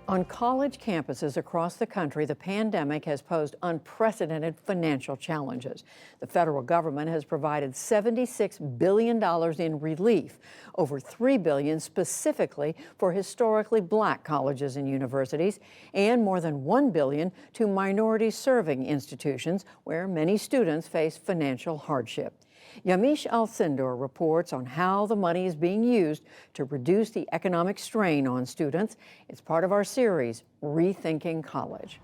On college campuses across the country, the pandemic has posed unprecedented financial challenges. The federal government has provided $76 billion in relief, over $3 billion specifically for historically black colleges and universities, and more than $1 billion to minority-serving institutions where many students face financial hardship. Yamiche Alcindor reports on how the money is being used to reduce the economic strain on students. It's part of our series, Rethinking College.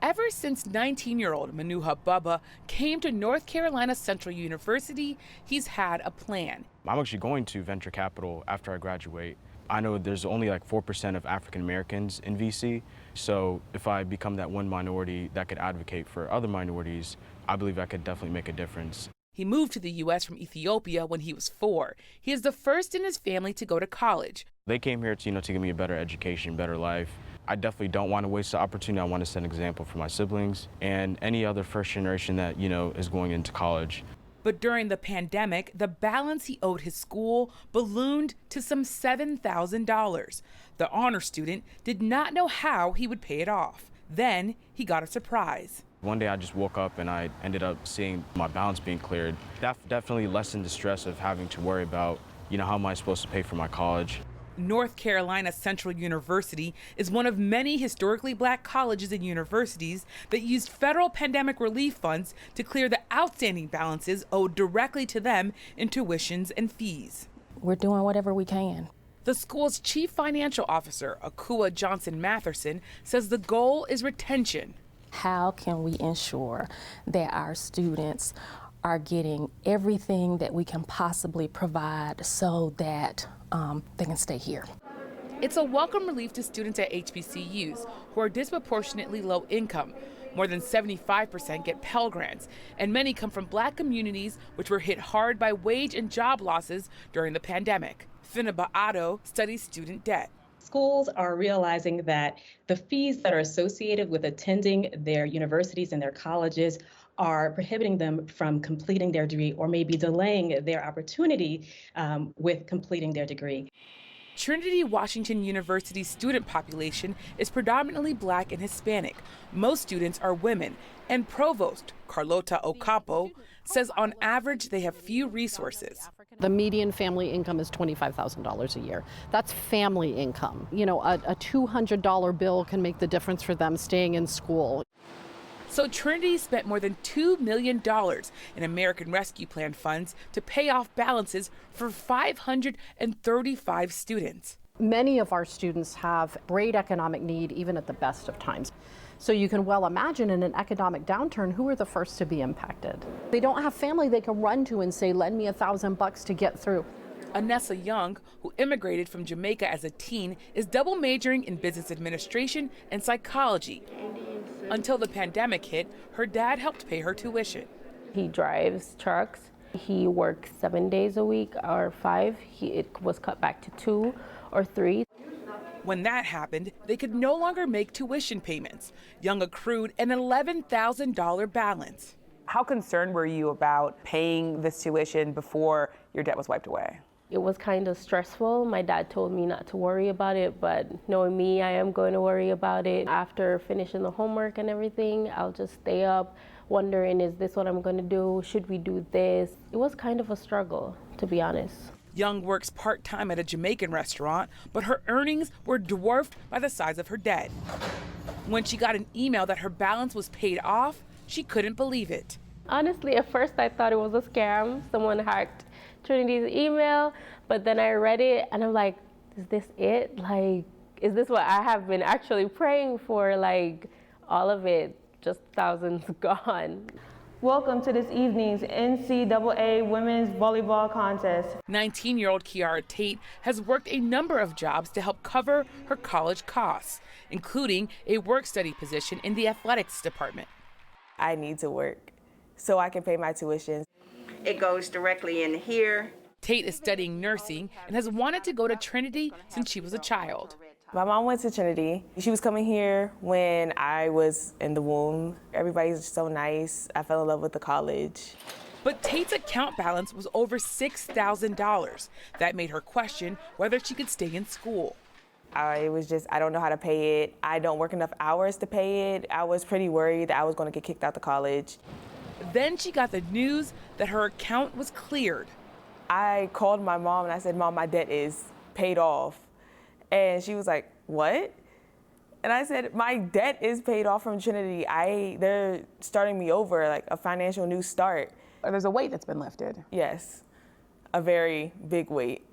Ever since 19-year-old Manuha Bubba came to North Carolina Central University, he's had a plan. I'm actually going to venture capital after I graduate. I know there's only like 4% of African Americans in VC, so if I become that one minority that could advocate for other minorities, I believe I could definitely make a difference. He moved to the U.S. from Ethiopia when he was 4. He is the first in his family to go to college. They came here to give me a better education, better life. I definitely don't want to waste the opportunity. I want to set an example for my siblings and any other first generation that, is going into college. But during the pandemic, the balance he owed his school ballooned to some $7,000. The honor student did not know how he would pay it off. Then he got a surprise. One day I just woke up and I ended up seeing my balance being cleared. That definitely lessened the stress of having to worry about, how am I supposed to pay for my college? North Carolina Central University is one of many historically black colleges and universities that used federal pandemic relief funds to clear the outstanding balances owed directly to them in tuitions and fees. We're doing whatever we can. The school's chief financial officer, Akua Johnson Matherson, says the goal is retention. How can we ensure that our students are getting everything that we can possibly provide so that they can stay here? It's a welcome relief to students at HBCUs who are disproportionately low income. More than 75% get Pell Grants, and many come from black communities which were hit hard by wage and job losses during the pandemic. Finaba Otto studies student debt. Schools are realizing that the fees that are associated with attending their universities and their colleges are prohibiting them from completing their degree or maybe delaying their opportunity with completing their degree. Trinity Washington University's student population is predominantly black and Hispanic. Most students are women, and Provost Carlota Ocampo says on average they have few resources. The median family income is $25,000 a year. That's family income. A $200 bill can make the difference for them staying in school. So Trinity spent more than $2 million in American Rescue Plan funds to pay off balances for 535 students. Many of our students have great economic need even at the best of times. So you can well imagine in an economic downturn, who are the first to be impacted? They don't have family they can run to and say, lend me $1,000 to get through. Anessa Young, who immigrated from Jamaica as a teen, is double majoring in business administration and psychology. Until the pandemic hit, her dad helped pay her tuition. He drives trucks. He works 7 days a week or 5. It was cut back to 2 or 3. When that happened, they could no longer make tuition payments. Young accrued an $11,000 balance. How concerned were you about paying this tuition before your debt was wiped away? It was kind of stressful. My dad told me not to worry about it, but knowing me, I am going to worry about it. After finishing the homework and everything, I'll just stay up wondering, is this what I'm going to do? Should we do this? It was kind of a struggle, to be honest. Young works part-time at a Jamaican restaurant, but her earnings were dwarfed by the size of her debt. When she got an email that her balance was paid off, she couldn't believe it. Honestly, at first I thought it was a scam. Someone hacked Trinity's email, but then I read it and I'm like, is this it? Like, is this what I have been actually praying for? Like, all of it, just thousands gone. Welcome to this evening's NCAA Women's Volleyball Contest. 19-year-old Kiara Tate has worked a number of jobs to help cover her college costs, including a work-study position in the athletics department. I need to work so I can pay my tuition. It goes directly in here. Tate is studying nursing and has wanted to go to Trinity since she was a child. My mom went to Trinity. She was coming here when I was in the womb. Everybody's so nice. I fell in love with the college. But Tate's account balance was over $6,000. That made her question whether she could stay in school. I don't know how to pay it. I don't work enough hours to pay it. I was pretty worried that I was going to get kicked out of college. Then she got the news that her account was cleared. I called my mom and I said, Mom, my debt is paid off. And she was like, what? And I said, my debt is paid off from Trinity. They're starting me over, like a financial new start. There's a weight that's been lifted. Yes, a very big weight.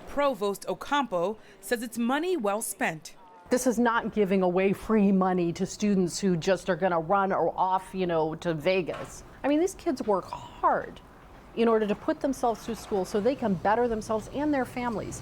Provost Ocampo says it's money well spent. This is not giving away free money to students who just are going to run or off, to Vegas. I mean, these kids work hard in order to put themselves through school so they can better themselves and their families.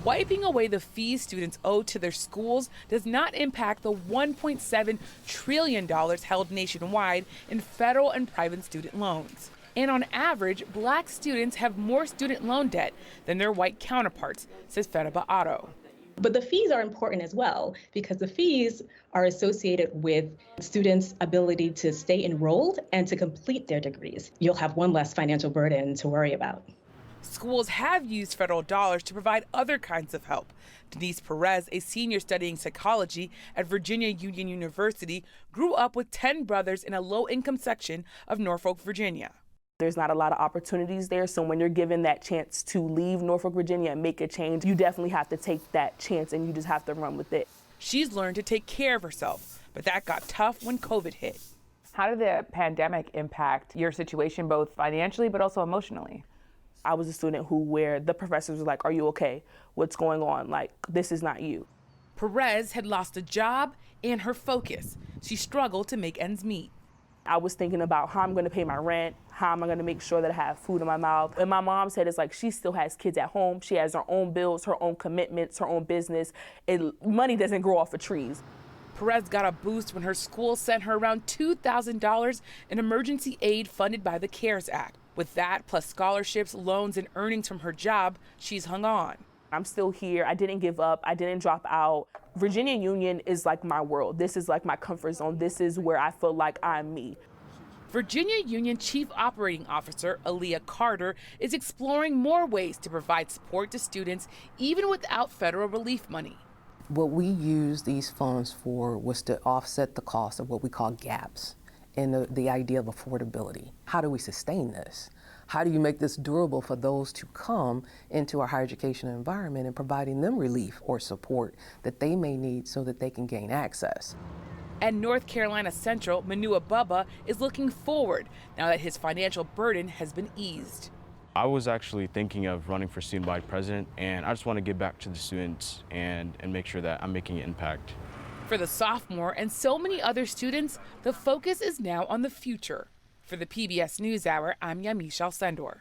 Wiping away the fees students owe to their schools does not impact the $1.7 trillion held nationwide in federal and private student loans. And on average, black students have more student loan debt than their white counterparts, says Feriba Otto. But the fees are important as well, because the fees are associated with students' ability to stay enrolled and to complete their degrees. You'll have one less financial burden to worry about. Schools have used federal dollars to provide other kinds of help. Denise Perez, a senior studying psychology at Virginia Union University, grew up with 10 brothers in a low-income section of Norfolk, Virginia. There's not a lot of opportunities there, so when you're given that chance to leave Norfolk, Virginia and make a change, you definitely have to take that chance and you just have to run with it. She's learned to take care of herself, but that got tough when COVID hit. How did the pandemic impact your situation, both financially but also emotionally? I was a student where the professors were like, are you okay? What's going on? Like, this is not you. Perez had lost a job and her focus. She struggled to make ends meet. I was thinking about how I'm going to pay my rent, how am I going to make sure that I have food in my mouth. And my mom said it's like she still has kids at home. She has her own bills, her own commitments, her own business. Money doesn't grow off of trees. Perez got a boost when her school sent her around $2,000 in emergency aid funded by the CARES Act. With that, plus scholarships, loans, and earnings from her job, she's hung on. I'm still here. I didn't give up. I didn't drop out. Virginia Union is like my world. This is like my comfort zone. This is where I feel like I'm me. Virginia Union Chief Operating Officer Aaliyah Carter is exploring more ways to provide support to students even without federal relief money. What we used these funds for was to offset the cost of what we call gaps in the idea of affordability. How do we sustain this? How do you make this durable for those to come into our higher education environment and providing them relief or support that they may need so that they can gain access? At North Carolina Central, Manua Bubba is looking forward now that his financial burden has been eased. I was actually thinking of running for student body president, and I just want to give back to the students and make sure that I'm making an impact. For the sophomore and so many other students, the focus is now on the future. For the PBS NewsHour, I'm Yamiche Alcindor.